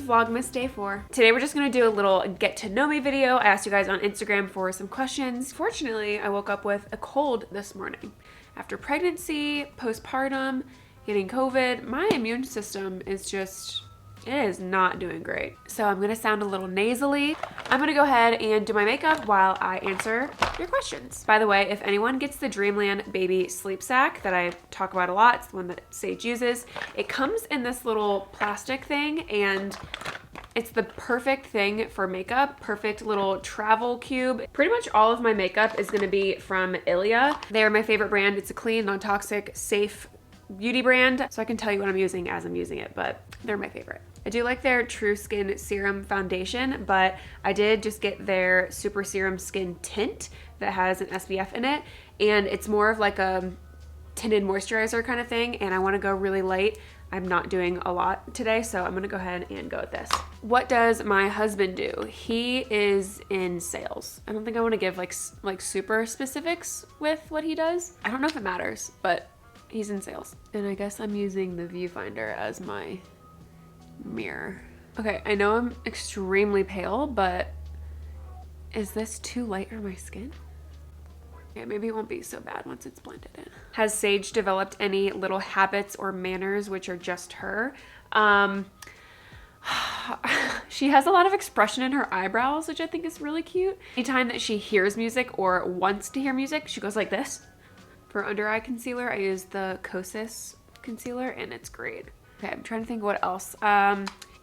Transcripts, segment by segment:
Vlogmas day 4. Today we're just gonna do a little get to know me video. I asked you guys on Instagram for some questions. Fortunately, I woke up with a cold this morning. After pregnancy, postpartum, getting COVID, my immune system is just, it is not doing great. So I'm gonna sound a little nasally. I'm gonna go ahead and do my makeup while I answer your questions. By the way, if anyone gets the Dreamland baby sleep sack that I talk about a lot, it's the one that Sage uses, it comes in this little plastic thing and it's the perfect thing for makeup, perfect little travel cube. Pretty much all of my makeup is gonna be from Ilia. They're my favorite brand. It's a clean, non-toxic, safe beauty brand. So I can tell you what I'm using as I'm using it, but they're my favorite. I do like their True Skin Serum Foundation, but I did just get their Super Serum Skin Tint that has an SPF in it. And it's more of like a tinted moisturizer kind of thing. And I wanna go really light. I'm not doing a lot today, so I'm gonna go ahead and go with this. What does my husband do? He is in sales. I don't think I wanna give like super specifics with what he does. I don't know if it matters, but he's in sales. And I guess I'm using the viewfinder as my mirror. Okay, I know I'm extremely pale, but is this too light for my skin? Yeah, maybe it won't be so bad once it's blended in. Has Sage developed any little habits or manners which are just her? She has a lot of expression in her eyebrows, which I think is really cute. Anytime that she hears music or wants to hear music, she goes like this. For under eye concealer, I use the Kosas concealer and it's great. Okay, I'm trying to think what else.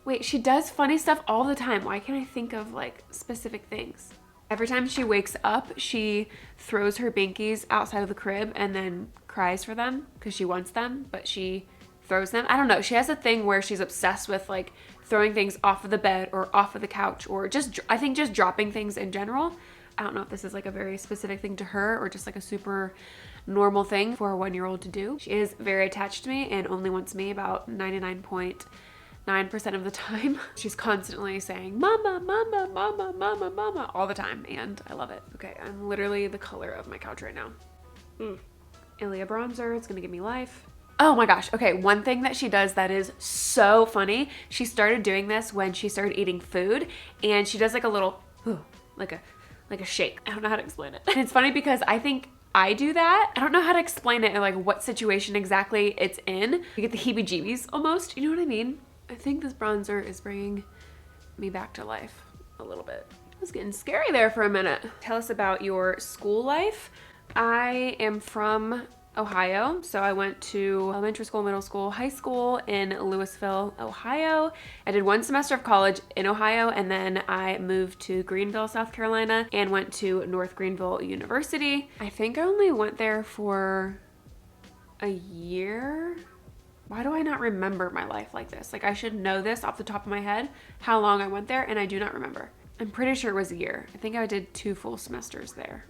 Wait, she does funny stuff all the time. Why can't I think of like specific things? Every time she wakes up, she throws her binkies outside of the crib and then cries for them because she wants them, but she throws them. I don't know. She has a thing where she's obsessed with like throwing things off of the bed or off of the couch or just, I think just dropping things in general. I don't know if this is like a very specific thing to her or just like a super normal thing for a 1-year-old to do. She is very attached to me and only wants me about 99.9% of the time. She's constantly saying, mama, mama, mama, mama, mama, all the time, and I love it. Okay, I'm literally the color of my couch right now. Ilia bronzer, it's gonna give me life. Oh my gosh, okay, one thing that she does that is so funny, she started doing this when she started eating food, and she does like a little, like a shake. I don't know how to explain it. And it's funny because I think I do that. I don't know how to explain it and like what situation exactly it's in. You get the heebie-jeebies almost, you know what I mean? I think this bronzer is bringing me back to life a little bit. It was getting scary there for a minute. Tell us about your school life. I am from Ohio, so I went to elementary school, middle school, high school in Louisville, Ohio. I did 1 semester of college in Ohio, and then I moved to Greenville, South Carolina, and went to North Greenville University. I think I only went there for a year. Why do I not remember my life like this? Like I should know this off the top of my head, how long I went there, and I do not remember. I'm pretty sure it was a year. I think I did 2 full semesters there.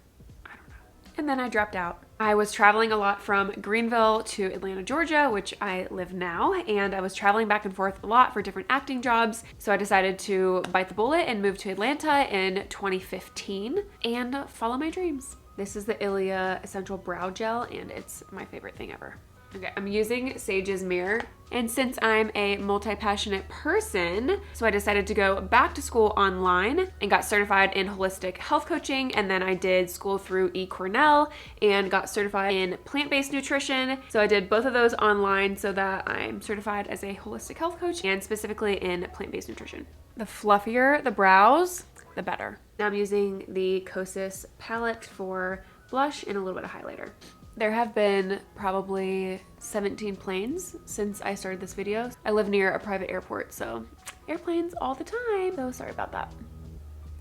And then I dropped out. I was traveling a lot from Greenville to Atlanta, Georgia, which I live now, and I was traveling back and forth a lot for different acting jobs. So I decided to bite the bullet and move to Atlanta in 2015 and follow my dreams. This is the Ilia Essential Brow Gel, and it's my favorite thing ever. Okay, I'm using Sage's mirror, and since I'm a multi-passionate person, so I decided to go back to school online and got certified in holistic health coaching, and then I did school through eCornell and got certified in plant-based nutrition. So I did both of those online so that I'm certified as a holistic health coach and specifically in plant-based nutrition. The fluffier the brows, the better. Now I'm using the Kosas palette for blush and a little bit of highlighter. There have been probably 17 planes since I started this video. I live near a private airport, so airplanes all the time. So sorry about that.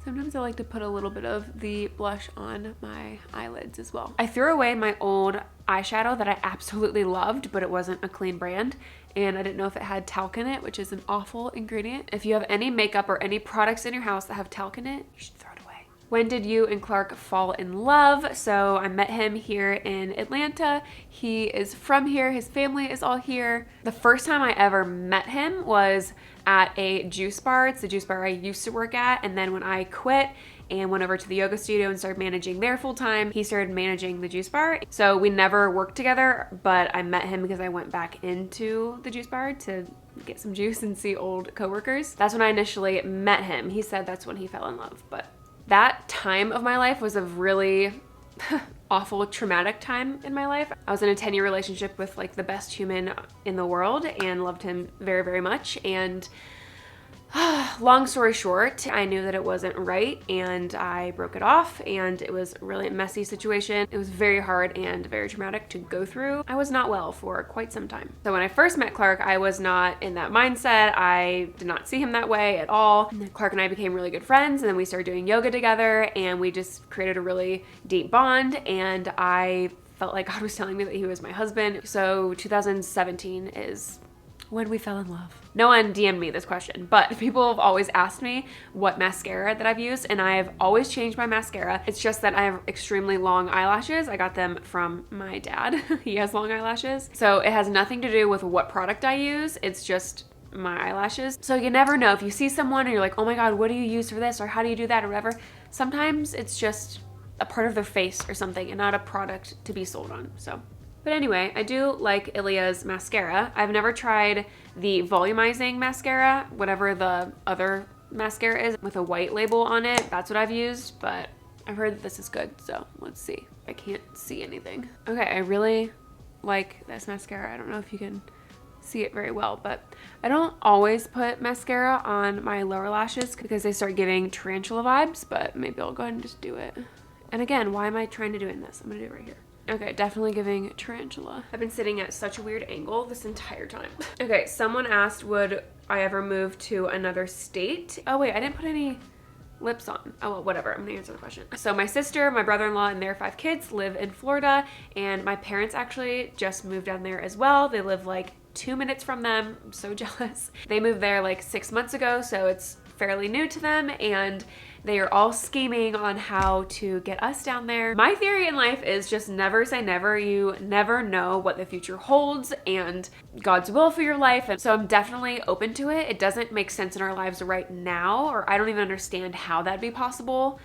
Sometimes I like to put a little bit of the blush on my eyelids as well. I threw away my old eyeshadow that I absolutely loved, but it wasn't a clean brand, and I didn't know if it had talc in it, which is an awful ingredient. If you have any makeup or any products in your house that have talc in it, you should throw it away. When did you and Clark fall in love? So I met him here in Atlanta. He is from here. His family is all here. The first time I ever met him was at a juice bar. It's the juice bar I used to work at. And then when I quit and went over to the yoga studio and started managing there full time. He started managing the juice bar. So we never worked together, but I met him because I went back into the juice bar to get some juice and see old coworkers. That's when I initially met him. He said that's when he fell in love. But that time of my life was a really awful, traumatic time in my life. I was in a 10-year relationship with like the best human in the world and loved him very, very much. And long story short, I knew that it wasn't right and I broke it off, and it was a really messy situation. It was very hard and very traumatic to go through. I was not well for quite some time. So when I first met Clark, I was not in that mindset. I did not see him that way at all. And then Clark and I became really good friends, and then we started doing yoga together, and we just created a really deep bond, and I felt like God was telling me that he was my husband. So 2017 is when we fell in love. No one DM'd me this question, but people have always asked me what mascara that I've used, and I've always changed my mascara. It's just that I have extremely long eyelashes. I got them from my dad. He has long eyelashes. So it has nothing to do with what product I use. It's just my eyelashes. So you never know. If you see someone and you're like, oh my God, what do you use for this? Or how do you do that? Or whatever. Sometimes it's just a part of their face or something and not a product to be sold on. So. But anyway, I do like Ilia's mascara. I've never tried the volumizing mascara, whatever the other mascara is with a white label on it. That's what I've used, but I've heard that this is good, so let's see. I can't see anything. Okay, I really like this mascara. I don't know if you can see it very well, but I don't always put mascara on my lower lashes because they start giving tarantula vibes, but maybe I'll go ahead and just do it. And again, why am I trying to do this? I'm gonna do it right here. Okay, definitely giving tarantula. I've been sitting at such a weird angle this entire time. Okay, someone asked, would I ever move to another state? Oh wait, I didn't put any lips on. Oh well, whatever, I'm gonna answer the question. So my sister, my brother-in-law, and their 5 kids live in Florida, and my parents actually just moved down there as well. They live like 2 minutes from them. I'm so jealous. They moved there like 6 months ago, so it's fairly new to them, and they are all scheming on how to get us down there. My theory in life is just never say never. You never know what the future holds and God's will for your life. And so I'm definitely open to it. It doesn't make sense in our lives right now, or I don't even understand how that'd be possible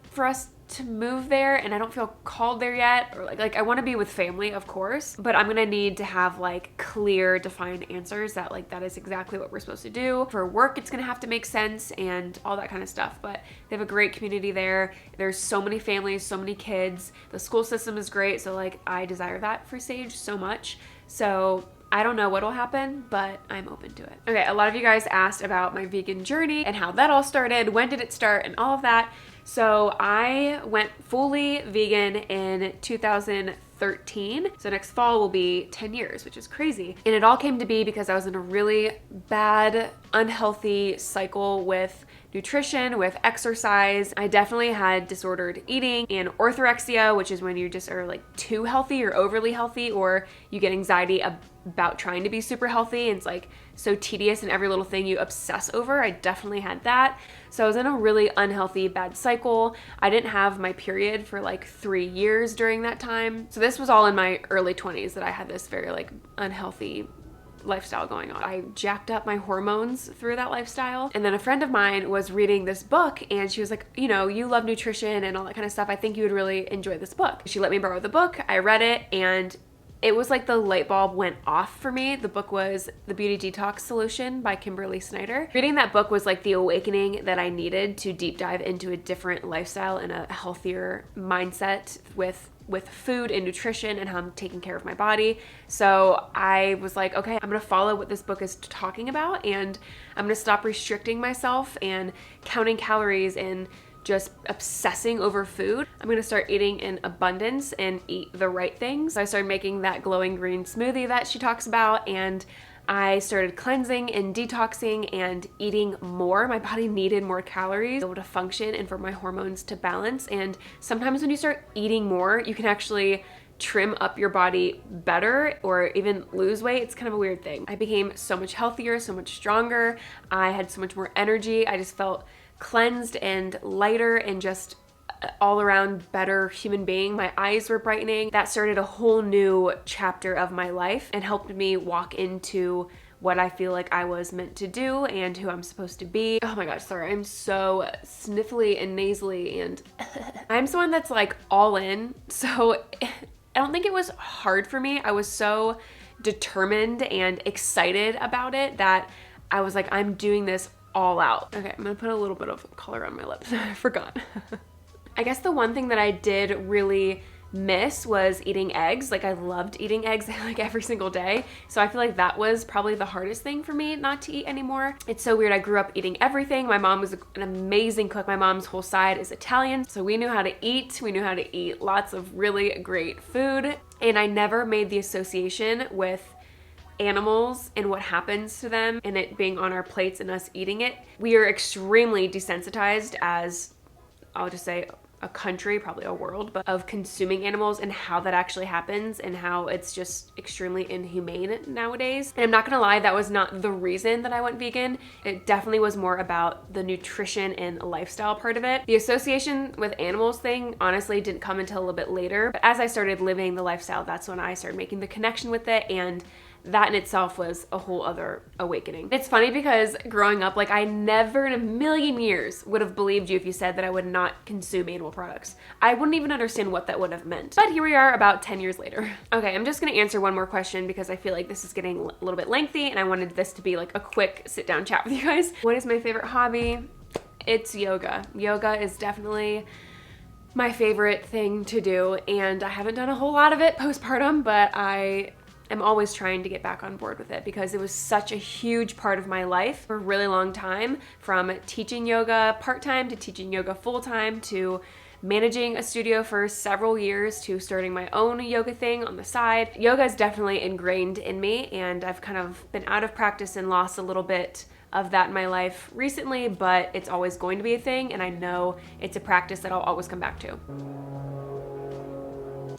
for us to move there, and I don't feel called there yet. Or like I want to be with family, of course, but I'm gonna need to have like clear, defined answers that like that is exactly what we're supposed to do. For work, it's gonna have to make sense and all that kind of stuff. But they have a great community there. There's so many families, so many kids. The school system is great, so like I desire that for Sage so much. So I don't know what'll happen, but I'm open to it. Okay, a lot of you guys asked about my vegan journey and how that all started. When did it start and all of that. So I went fully vegan in 2013. So next fall will be 10 years, which is crazy. And it all came to be because I was in a really bad, unhealthy cycle with nutrition, with exercise. I definitely had disordered eating and orthorexia, which is when you just are like too healthy or overly healthy, or you get anxiety about trying to be super healthy. And it's like so tedious and every little thing you obsess over. I definitely had that. So I was in a really unhealthy, bad cycle. I didn't have my period for like 3 years during that time. So this was all in my early 20s that I had this very like unhealthy lifestyle going on. I jacked up my hormones through that lifestyle. And then a friend of mine was reading this book, and she was like, you know, you love nutrition and all that kind of stuff. I think you would really enjoy this book. She let me borrow the book. I read it, and it was like the light bulb went off for me. The book was The Beauty Detox Solution by Kimberly Snyder. Reading that book was like the awakening that I needed to deep dive into a different lifestyle and a healthier mindset with food and nutrition and how I'm taking care of my body. So I was like, okay, I'm gonna follow what this book is talking about, and I'm gonna stop restricting myself and counting calories and just obsessing over food. I'm gonna start eating in abundance and eat the right things. So I started making that glowing green smoothie that she talks about, and I started cleansing and detoxing and eating more. My body needed more calories to be able to function and for my hormones to balance. And sometimes when you start eating more, you can actually trim up your body better or even lose weight. It's kind of a weird thing. I became so much healthier, so much stronger. I had so much more energy. I just felt cleansed and lighter and just all around better human being. My eyes were brightening. That started a whole new chapter of my life and helped me walk into what I feel like I was meant to do and who I'm supposed to be. Oh my gosh, sorry, I'm so sniffly and nasally, and I'm someone that's like all in. So I don't think it was hard for me. I was so determined and excited about it that I was like, I'm doing this all out. Okay, I'm gonna put a little bit of color on my lips. I forgot. I guess the one thing that I did really miss was eating eggs. Like, I loved eating eggs like every single day. So I feel like that was probably the hardest thing for me not to eat anymore. It's so weird. I grew up eating everything. My mom was an amazing cook. My mom's whole side is Italian. So we knew how to eat. We knew how to eat lots of really great food. And I never made the association with animals and what happens to them and it being on our plates and us eating it. We are extremely desensitized as, I'll just say, a country, probably a world, but of consuming animals and how that actually happens and how it's just extremely inhumane nowadays. And I'm not gonna lie, that was not the reason that I went vegan. It definitely was more about the nutrition and lifestyle part of it. The association with animals thing honestly didn't come until a little bit later, but as I started living the lifestyle, that's when I started making the connection with it, and that in itself was a whole other awakening. It's funny because growing up, like, I never in a million years would have believed you if you said that I would not consume animal products. I wouldn't even understand what that would have meant. But here we are about 10 years later. Okay, I'm just gonna answer one more question because I feel like this is getting a little bit lengthy and I wanted this to be like a quick sit down chat with you guys. What is my favorite hobby? It's yoga. Yoga is definitely my favorite thing to do, and I haven't done a whole lot of it postpartum, but I'm always trying to get back on board with it because it was such a huge part of my life for a really long time, from teaching yoga part-time to teaching yoga full-time to managing a studio for several years to starting my own yoga thing on the side. Yoga is definitely ingrained in me, and I've kind of been out of practice and lost a little bit of that in my life recently, but it's always going to be a thing, and I know it's a practice that I'll always come back to.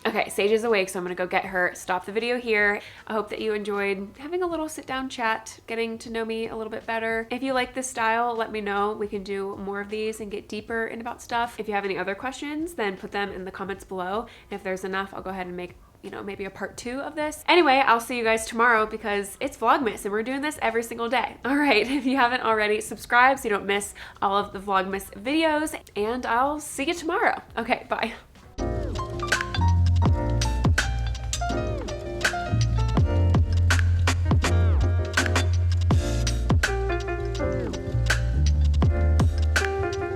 Okay, Sage is awake, so I'm gonna go get her, stop the video here. I hope that you enjoyed having a little sit down chat, getting to know me a little bit better. If you like this style, let me know. We can do more of these and get deeper in about stuff. If you have any other questions, then put them in the comments below. If there's enough, I'll go ahead and make, you know, maybe a part 2 of this. Anyway, I'll see you guys tomorrow because it's Vlogmas and we're doing this every single day. All right, if you haven't already, subscribe so you don't miss all of the Vlogmas videos, and I'll see you tomorrow. Okay, bye.